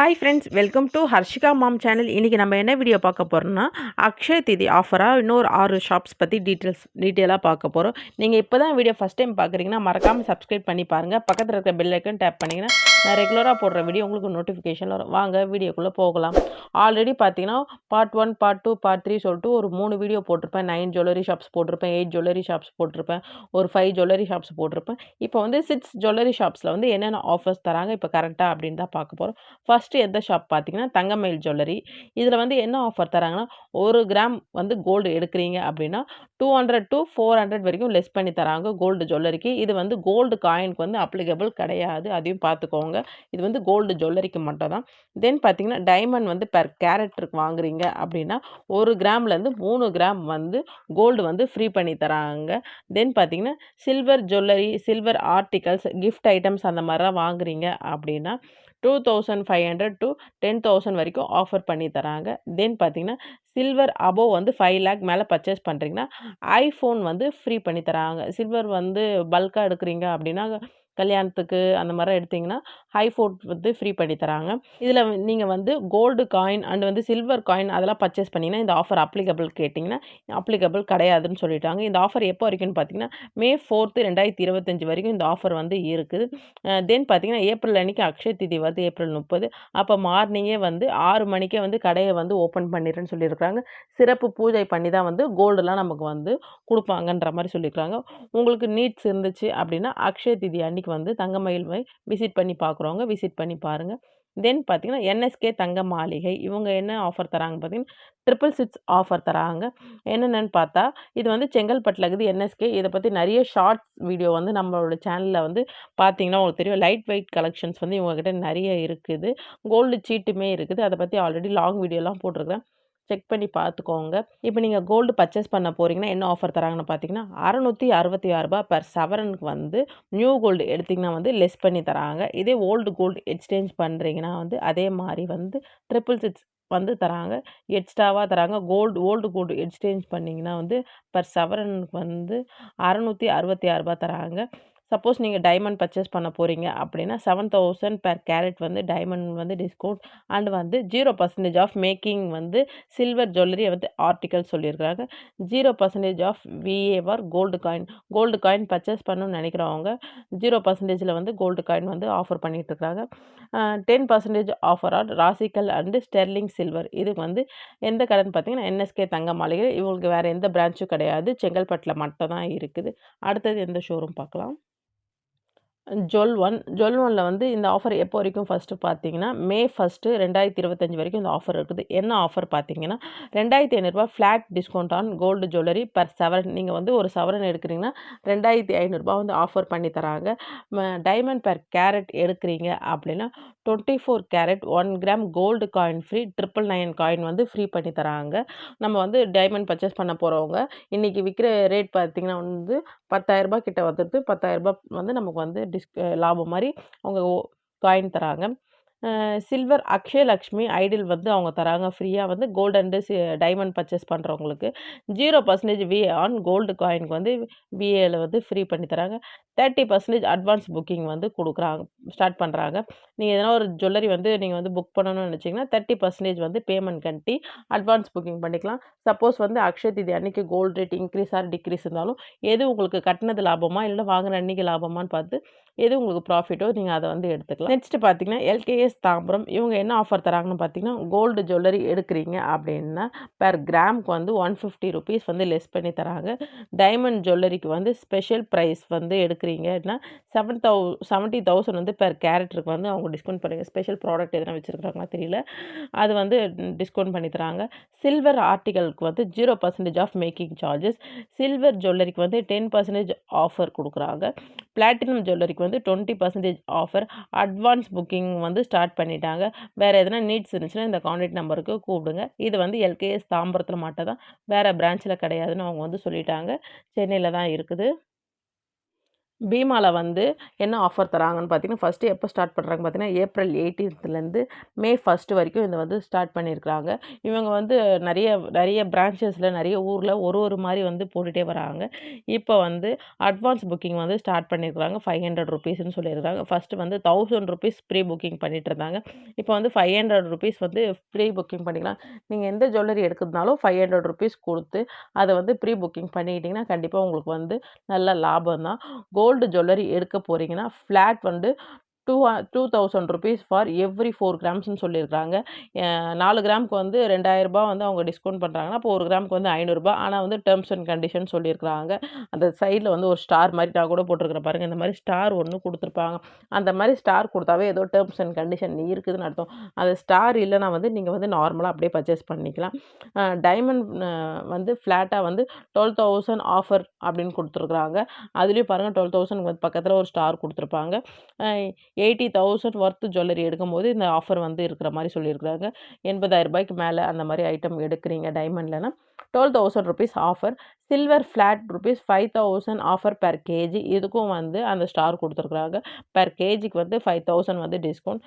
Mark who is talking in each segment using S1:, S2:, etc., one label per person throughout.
S1: Hi friends, welcome to Harshika ma'am channel. இன்றைக்கி நம்ம என்ன வீடியோ பார்க்க போகிறோம்னா, அக்ஷய திதி ஆஃபராக இன்னொரு 6 ஷாப்ஸ் பற்றி டீட்டெயிலாக பார்க்க போகிறோம். நீங்கள் இப்போ தான் வீடியோ ஃபஸ்ட் டைம் பார்க்குறீங்கன்னா மறக்காமல் சப்ஸ்கிரைப் பண்ணி பாருங்கள். பக்கத்தில் இருக்க பெல் ஐக்கன் டேப் பண்ணிங்கன்னா நான் ரெகுலராக போடுற வீடியோ உங்களுக்கு நோட்டிஃபிகேஷன் வரும். வாங்க வீடியோக்குள்ளே போகலாம். ஆல்ரெடி பார்த்தீங்கன்னா பார்ட் 1, பார்ட் 2, பார்ட் 3 சொல்லிட்டு ஒரு 3 வீடியோ போட்டிருப்பேன். 9 ஜுவல்லரி ஷாப்ஸ் போட்டிருப்பேன், 8 ஜுவல்லரி ஷாப்ஸ் போட்டிருப்பேன், ஒரு 5 ஜுவல்லரி ஷாப்ஸ் போட்டிருப்பேன். இப்போ வந்து 6 ஜுவல்லரி ஷாப்ஸில் வந்து என்னென்ன ஆஃபர்ஸ் தராங்க இப்போ கரெக்டாக அப்படின்னு தான் பார்க்க போகிறோம். ஃபஸ்ட்டு எந்த ஷாப் பார்த்தீங்கன்னா தங்கமயில் ஜுவல்லரி. இதில் வந்து என்ன ஆஃபர் தராங்கன்னா, 1 கிராம் வந்து கோல்டு எடுக்கிறீங்க அப்படின்னா 200 to 400 வரைக்கும் லெஸ் பண்ணி தராங்க கோல்டு ஜுவல்லரிக்கு. இது வந்து கோல்டு காயினுக்கு வந்து அப்ளிகபிள் கிடையாது, அதையும் பார்த்துக்கோங்க. இது வந்து கோல்டு ஜுவல்லரிக்கு மட்டும் தான். தென் பார்த்தீங்கன்னா டைமண்ட் வந்து பெர் கேரட்டுக்கு வாங்குறீங்க அப்படின்னா 1 கிராம்லேருந்து 3 கிராம் வந்து கோல்டு வந்து ஃப்ரீ பண்ணி தராங்க. தென் பார்த்தீங்கன்னா silver jewellery, silver articles, gift items அந்த மாதிரிலாம் வாங்குறீங்க அப்படின்னா 2500 to 10,000 வரைக்கும் ஆஃபர் பண்ணி தராங்க. தென் பார்த்தீங்கன்னா சில்வர் அபோவ் வந்து 5 லேக் மேலே பர்ச்சேஸ் பண்ணுறீங்கன்னா ஐஃபோன் வந்து ஃப்ரீ பண்ணி தராங்க. சில்வர் வந்து பல்காக எடுக்கிறீங்க அப்படின்னா கல்யாணத்துக்கு அந்த மாதிரி எடுத்திங்கன்னா ஐஃபோன் வந்து ஃப்ரீ பண்ணி தராங்க. இதில் நீங்கள் வந்து கோல்டு காயின் அண்ட் வந்து சில்வர் காயின் அதெல்லாம் பர்ச்சேஸ் பண்ணிங்கன்னா இந்த ஆஃபர் அப்ளிகபிள் கேட்டிங்கன்னா அப்ளிகபிள் கிடையாதுன்னு சொல்லிட்டாங்க. இந்த ஆஃபர் எப்போ வரைக்கும்னு பார்த்தீங்கன்னா மே 4, 2025 வரைக்கும் இந்த ஆஃபர் வந்து இருக்குது. தென் பார்த்தீங்கன்னா ஏப்ரல் அன்றைக்கி அக்ஷய திதி வருது, ஏப்ரல் 30. அப்போ மார்னிங்கே வந்து 6 மணிக்கே வந்து கடையை வந்து ஓப்பன் பண்ணிடுறேன்னு சொல்லியிருக்கிறாங்க. சிறப்பு பூஜை பண்ணி தான் வந்து கோல்டுலாம் நமக்கு வந்து கொடுப்பாங்கன்ற மாதிரி சொல்லியிருக்காங்க. உங்களுக்கு நீட்ஸ் இருந்துச்சு அப்படின்னா அக்ஷய திதி அன்றைக்கி வந்து தங்கமயில் விசிட் பண்ணி பார்க்குறவங்க விசிட் பண்ணி பாருங்கள். தென் பார்த்தீங்கன்னா என்எஸ்கே தங்க மாளிகை இவங்க என்ன ஆஃபர் தராங்க பார்த்தீங்கன்னா 666 ஆஃபர் தராங்க. என்னென்னு பார்த்தா இது வந்து செங்கல்பட்டில் இருக்குது என்எஸ்கே. இதை பற்றி நிறைய ஷார்ட்ஸ் வீடியோ வந்து நம்மளோட சேனலில் வந்து பார்த்தீங்கன்னா உங்களுக்கு தெரியும். லைட் வெயிட் கலெக்ஷன்ஸ் வந்து இவங்ககிட்ட நிறைய இருக்குது. கோல்டு சீட்டுமே இருக்குது. அதை பற்றி ஆல்ரெடி லாங் வீடியோலாம் போட்டிருக்கிறேன், செக் பண்ணி பார்த்துக்கோங்க. இப்போ நீங்கள் கோல்டு பர்ச்சேஸ் பண்ண போகிறீங்கன்னா என்ன ஆஃபர் தராங்கன்னு பார்த்தீங்கன்னா 666 ரூபாய் பெர் சவரனுக்கு வந்து நியூ கோல்டு எடுத்திங்கன்னா வந்து லெஸ் பண்ணி தராங்க. இதே ஓல்டு கோல்டு எக்ஸ்சேஞ்ச் பண்ணுறீங்கன்னா வந்து அதே மாதிரி வந்து 666 வந்து தராங்க, எக்ஸ்ட்ராவாக தராங்க. ஓல்டு கோல்டு எக்ஸ்சேஞ்ச் பண்ணிங்கன்னா வந்து பெர் சவரனுக்கு வந்து 666 ரூபாய் தராங்க. சப்போஸ் நீங்கள் டைமண்ட் பர்ச்சேஸ் பண்ண போகிறீங்க அப்படின்னா 7,000 பெர் கேரட் வந்து டைமண்ட் வந்து டிஸ்கவுண்ட் அண்ட் வந்து 0% ஆஃப் மேக்கிங் வந்து சில்வர் ஜுவல்லரி வந்து ஆர்டிக்கல் சொல்லியிருக்கிறாங்க. 0% off VAR gold coin purchase பண்ணணும்னு நினைக்கிறவங்க 0%ல் வந்து கோல்டு காயின் வந்து ஆஃபர் பண்ணிகிட்டு இருக்காங்க. 10% ஆஃபர் ஆன் ராசிக்கல் அண்டு ஸ்டெர்லிங் சில்வர். இதுக்கு வந்து எந்த கடைன்னு பார்த்தீங்கன்னா என்எஸ்கே தங்க மாளிகை. இவங்களுக்கு வேறு எந்த பிரான்ச்சும் கிடையாது, செங்கல்பட்டில் மட்டும் தான் இருக்குது. அடுத்தது எந்த ஷோரூம் பார்க்கலாம். ஜுவல் ஒன்ல வந்து இந்த ஆஃபர் எப்போ வரைக்கும் ஃபஸ்ட்டு பார்த்தீங்கன்னா மே 1, 2025 வரைக்கும் இந்த ஆஃபர் இருக்குது. என்ன ஆஃபர் பார்த்தீங்கன்னா 2,500 flat discount on gold jewellery per சவரன். நீங்கள் வந்து ஒரு சவரன் எடுக்கிறீங்கன்னா 2,500 வந்து ஆஃபர் பண்ணி தராங்க. டைமண்ட் பெர் கேரட் எடுக்கிறீங்க அப்படின்னா 24 carat 1 gram gold coin free, 999 coin வந்து ஃப்ரீ பண்ணி தராங்க. நம்ம வந்து டைமண்ட் பர்ச்சேஸ் பண்ண போகிறவங்க இன்றைக்கி விற்கிற ரேட் பார்த்திங்கன்னா வந்து 10,000 கிட்ட வந்துடுது. 10,000 வந்து நமக்கு வந்து லாபம் மாதிரி அவங்க காயின் தராங்க. சில்வர் அக்ஷயலக்ஷ்மி ஐடில் வந்து அவங்க தராங்க ஃப்ரீயாக வந்து கோல்டு அண்டு டைமண்ட் பர்ச்சேஸ் பண்ணுறவங்களுக்கு 0% விஏ ஆன் கோல்டு காயினுக்கு வந்து விஏல வந்து ஃப்ரீ பண்ணி தராங்க. 30% அட்வான்ஸ் புக்கிங் வந்து கொடுக்குறாங்க, ஸ்டார்ட் பண்ணுறாங்க. நீங்கள் எதனா ஒரு ஜுவல்லரி வந்து நீங்கள் வந்து புக் பண்ணணும்னு நினச்சிங்கன்னா 30% வந்து பேமெண்ட் கட்டி அட்வான்ஸ் புக்கிங் பண்ணிக்கலாம். சப்போஸ் வந்து அக்ஷய திதி அன்றைக்கி gold rate increase or decrease இருந்தாலும் எது உங்களுக்கு கட்டினது லாபமா இல்லை வாங்கின அன்றைக்கி லாபமானு பார்த்து எது உங்களுக்கு ப்ராஃபிட்டோ நீங்கள் அதை வந்து எடுத்துக்கலாம். நெக்ஸ்ட் பார்த்தீங்கன்னா எல்கேஎஸ் தாம்பரம். இவங்க என்ன ஆஃபர் தராங்கன்னு பார்த்தீங்கன்னா கோல்டு ஜுவல்லரி எடுக்கிறீங்க அப்படின்னா பெர் கிராமுக்கு வந்து 150 ருபீஸ் வந்து லெஸ் பண்ணி தராங்க. டைமண்ட் ஜுவல்லரிக்கு வந்து ஸ்பெஷல் ப்ரைஸ் வந்து எடுக்கிறீங்கன்னா 70,000 வந்து பெர் கேரட்டுக்கு வந்து அவங்க டிஸ்கவுண்ட் பண்ணுறாங்க. ஸ்பெஷல் ப்ராடக்ட் எதனா வச்சுருக்காங்களா தெரியல, அது வந்து டிஸ்கவுண்ட் பண்ணி தராங்க. சில்வர் ஆர்டிகலுக்கு வந்து 0% ஆஃப் மேக்கிங் சார்ஜஸ். சில்வர் ஜுவல்லரிக்கு வந்து 10% ஆஃபர் கொடுக்குறாங்க. பிளாட்டினம் ஜுவல்லரிக்கு வந்து 20% ஆஃபர். அட்வான்ஸ் புக்கிங் வந்து ஸ்டார்ட் பண்ணிட்டாங்க. வேறு எதனா நீட்ஸ் இருந்துச்சுன்னா இந்த கான்டாக்ட் நம்பருக்கு கூப்பிடுங்க. இது வந்து எல்கேஎஸ் தாம்பரத்தில் மட்டும் தான், வேறு பிரான்ச்சில் கிடையாதுன்னு அவங்க வந்து சொல்லிட்டாங்க. சென்னையில் தான் இருக்குது. பீமால வந்து என்ன ஆஃபர் தராங்கன்னு பார்த்தீங்கன்னா, ஃபஸ்ட்டு எப்போ ஸ்டார்ட் பண்ணுறாங்க பார்த்தீங்கன்னா, ஏப்ரல் 18லேருந்து மே 1 வரைக்கும் இதை வந்து ஸ்டார்ட் பண்ணியிருக்கிறாங்க. இவங்க வந்து நெறைய நெறைய பிரான்ச்சஸில் நெறைய ஊரில் ஒரு மாரி வந்து போட்டுகிட்டே வராங்க. இப்போ வந்து அட்வான்ஸ் புக்கிங் வந்து ஸ்டார்ட் பண்ணியிருக்கிறாங்க. ₹500ன்னு சொல்லியிருக்காங்க. ஃபஸ்ட்டு வந்து ₹1000 ப்ரீ புக்கிங் பண்ணிட்டுருந்தாங்க. இப்போ வந்து ₹500 வந்து ப்ரீ புக்கிங் பண்ணிக்கலாம். நீங்க எந்த ஜுவல்லரி எடுக்கிறதுனாலும் ₹500 குடுத்து, அத வந்து ப்ரீ புக்கிங் பண்ணிக்கிட்டீங்கன்னா, கண்டிப்பா உங்களுக்கு வந்து நல்ல லாபம் தான். கோல்டு ஜுவல்லரி எடுக்க போறீங்கன்னா, ஃப்ளாட் வந்து ₹2000 ஃபார் எவ்ரி 4 கிராம்ஸ்ன்னு சொல்லியிருக்காங்க. 4 கிராமுக்கு வந்து ரூ. 2000 வந்து அவங்க டிஸ்கவுண்ட் பண்றாங்கன்னா, அப்போ 1 கிராமுக்கு வந்து ரூ. 500. ஆனா வந்து டெர்ம்ஸ் அண்ட் கண்டிஷன் சொல்லியிருக்காங்க. அந்த சைட்ல வந்து ஒரு ஸ்டார் மாரி நான் கூட போட்டிருக்கிறேன் பாருங்க. இந்த மாரி ஸ்டார் ஒண்ணு குடுத்துருப்பாங்க. அந்த மாரி ஸ்டார் குடுத்தாவே ஏதோ டெர்ம்ஸ் அண்ட் கண்டிஷன் இருக்குதுன்னு அர்த்தம். அந்த ஸ்டார் இல்லன்னா வந்து நீங்க வந்து நார்மலா அப்படியே பர்ச்சேஸ் பண்ணிக்கலாம். டைமண்ட் வந்து ஃப்ளாட்டா வந்து 12,000 ஆஃபர் அப்படின்னு குடுத்துருக்காங்க. அதுலயும் பாருங்க 12,000 வந்து பக்கத்துல ஒரு ஸ்டார் குடுத்துருப்பாங்க. அ 80,000 ஒர்த் ஜுவல்லரி எடுக்கும்போது இந்த ஆஃபர் வந்து இருக்கிற மாரி சொல்லியிருக்கிறாங்க. ரூ. 80,000க்கு மேல அந்த மாரி ஐட்டம் எடுக்கிறீங்க டைமண்ட்லனா ₹12,000 offer. Silver flat ₹5,000 offer per KG. இதுக்கும் வந்து அந்த ஸ்டார் குடுத்துருக்காங்க. பெர் கேஜிக்கு வந்து 5,000 வந்து டிஸ்கவுண்ட்.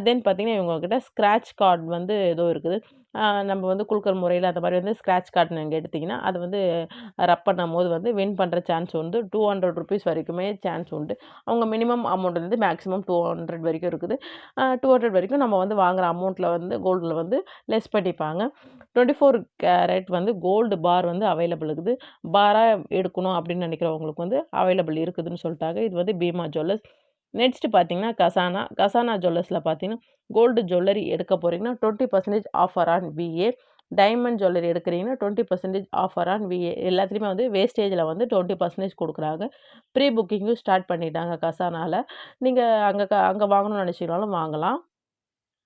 S1: தென் பார்த்தீங்கன்னா, இவங்க கிட்ட ஸ்க்ராட்ச் கார்ட் வந்து ஏதோ இருக்குது. நம்ம வந்து குலுக்கல் முறையில அந்த மாரி வந்து ஸ்க்ராட்ச் கார்ட் நீங்க எடுத்தீங்கன்னா, அது வந்து ரப் பண்ணும்போது வந்து வின் பண்ற சான்ஸ் வந்து ₹200 வரைக்குமே சான்ஸ் உண்டு. அவங்க மினிமம் அமௌண்ட் வந்து மேக்ஸிமம் 200 வரைக்கும் இருக்குது. 200 வரைக்கும் நம்ம வந்து வாங்குற அமௌண்ட்ல வந்து கோல்டுல வந்து லெஸ் பண்ணிப்பாங்க. 24 கேரட் வந்து கோல்டு பார் வந்து அவைலபிள் இருக்குது. பாரா எடுக்கணும் அப்படின்னு நினைக்கிறவங்களுக்கு வந்து அவைலபிள் இருக்குதுன்னு சொல்லிட்டாங்க. இது வந்து பீமா ஜுவல்லர்ஸ். நெக்ஸ்ட் பார்த்தீங்கன்னா, கசானா. கசானா ஜுவல்லர்ஸ்ல பார்த்தீங்கன்னா, கோல்டு ஜுவல்லரி எடுக்க போறீங்கன்னா 20% offer on VA. Diamond jewellery எடுக்கிறீங்கன்னா 20% ஆஃபர் ஆன் விஏ. எல்லாத்துலயுமே வந்து வேஸ்டேஜ்ல வந்து 20% குடுக்குறாங்க. ப்ரீ புக்கிங்கும் ஸ்டார்ட் பண்ணிட்டாங்க கசானால. நீங்க அங்க வாங்கணும்னு நினைச்சீங்கனாலும் வாங்கலாம்.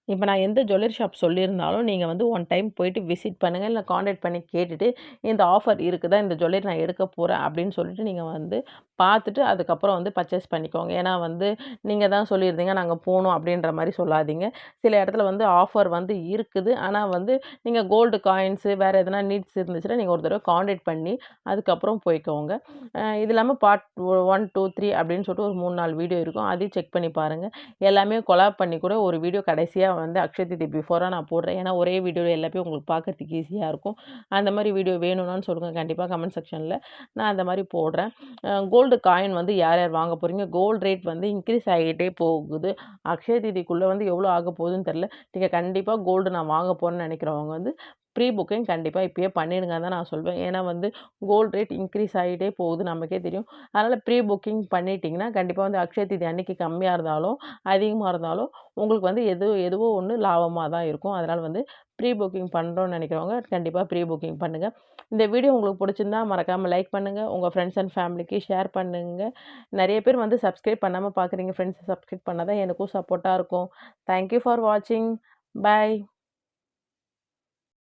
S1: இப்ப நான் எந்த ஜுவல்லரி ஷாப் சொல்லியிருந்தாலும், நீங்க வந்து ஒன் டைம் போயிட்டு விசிட் பண்ணுங்க. இல்ல கான்டாக்ட் பண்ணி கேட்டுட்டு, இந்த ஆஃபர் இருக்குதா? இந்த ஜுவல்லரி நான் எடுக்க போறேன் அப்படின்னு சொல்லிட்டு நீங்க வந்து பார்த்துட்டு, அதுக்கப்புறம் வந்து பர்ச்சேஸ் பண்ணிக்கோங்க. ஏன்னா வந்து நீங்க தான் சொல்லியிருந்தீங்க, நாங்க போனோம் அப்படின்ற மாரி சொல்லாதீங்க. சில இடத்துல வந்து ஆஃபர் வந்து இருக்குது. ஆனா வந்து நீங்க கோல்டு காயின்ஸு வேற எதனா நீட்ஸ் இருந்துச்சுன்னா, நீங்க ஒரு தடவ கான்டாக்ட் பண்ணி அதுக்கப்புறம் போய்க்கோங்க. இது இல்லாம பார்ட் 1, 2, 3 அப்படின்னு சொல்லிட்டு ஒரு 3, 4 வீடியோ இருக்கும். அதையும் செக் பண்ணி பாருங்க. எல்லாமே கொலாப் பண்ணி கூட ஒரு வீடியோ கடைசியா வந்து அக்ஷய தீதி பிஃபோரா நான் போடுறேன். ஏன்னா, ஒரே வீடியோல எல்லாமே உங்களுக்கு பார்க்கறதுக்கு ஈஸியா இருக்கும். அந்த மாரி வீடியோ வேணும்னான்னு சொல்லுங்க. கண்டிப்பா கமெண்ட் செக்ஷன்ல நான் அந்த மாரி போடுறேன். கோல்டு காயின் வந்து யார் யார் வாங்க போறீங்க? கோல்டு ரேட் வந்து இன்க்ரீஸ் ஆகிட்டே போகுது. அக்ஷய தீதிக்குள்ள வந்து எவ்வளோ ஆகப்போகுதுன்னு தெரியல. நீங்க கண்டிப்பா கோல்டு நான் வாங்க போறேன்னு நெனைக்கிறவங்க வந்து ப்ரீ புக்கிங் கண்டிப்பா இப்பயே பண்ணிடுங்கன்னு தான் நான் சொல்வேன். ஏன்னா வந்து கோல்டு ரேட் இன்க்ரீஸ் ஆகிட்டே போகுது நமக்கே தெரியும். அதனால ப்ரீ புக்கிங் பண்ணிட்டீங்கன்னா, கண்டிப்பா வந்து அக்ஷய தீதி அன்னைக்கு கம்மியா இருந்தாலும், அதிகமா இருந்தாலும் உங்களுக்கு வந்து எதுவோ ஒண்ணு லாபமா தான் இருக்கும். அதனால வந்து ப்ரீ புக்கிங் பண்றோம்னு நெனைக்கிறவங்க கண்டிப்பா ப்ரீ புக்கிங் பண்ணுங்க. இந்த வீடியோ உங்களுக்கு புடிச்சிருந்தா மறக்காம லைக் பண்ணுங்க. உங்க ஃப்ரெண்ட்ஸ் அண்ட் ஃபேமிலிக்கு ஷேர் பண்ணுங்க. நெறைய பேர் வந்து சப்ஸ்கிரைப் பண்ணாம பார்க்குறீங்க. ஃப்ரெண்ட்ஸ் சப்ஸ்கிரைப் பண்ணா தான் எனக்கும் சப்போர்ட்டா இருக்கும். தேங்க் யூ ஃபார் வாட்சிங். பை.